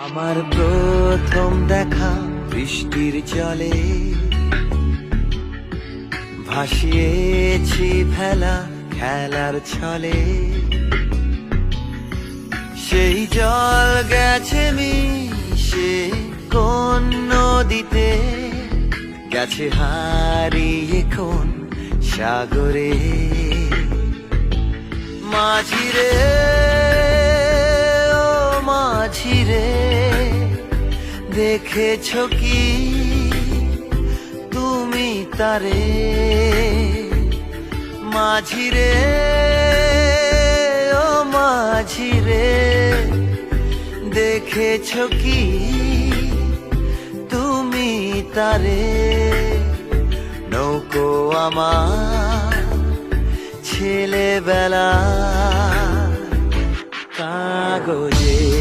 আমার প্রথম দেখা বৃষ্টির জলে ভাসিয়েছি ভেলা খেলার ছলে, সেই জল গেছে মিশে কোন নদীতে, গেছে হারিয়ে কোন সাগরে। মাঝিরে ও মাঝিরে, দেখেছ কি তুমি তারে? মাঝিরে ও মাঝিরে, দেখেছ কি তুমি তারে? নৌকো আমার ছেলেবেলা কাগজে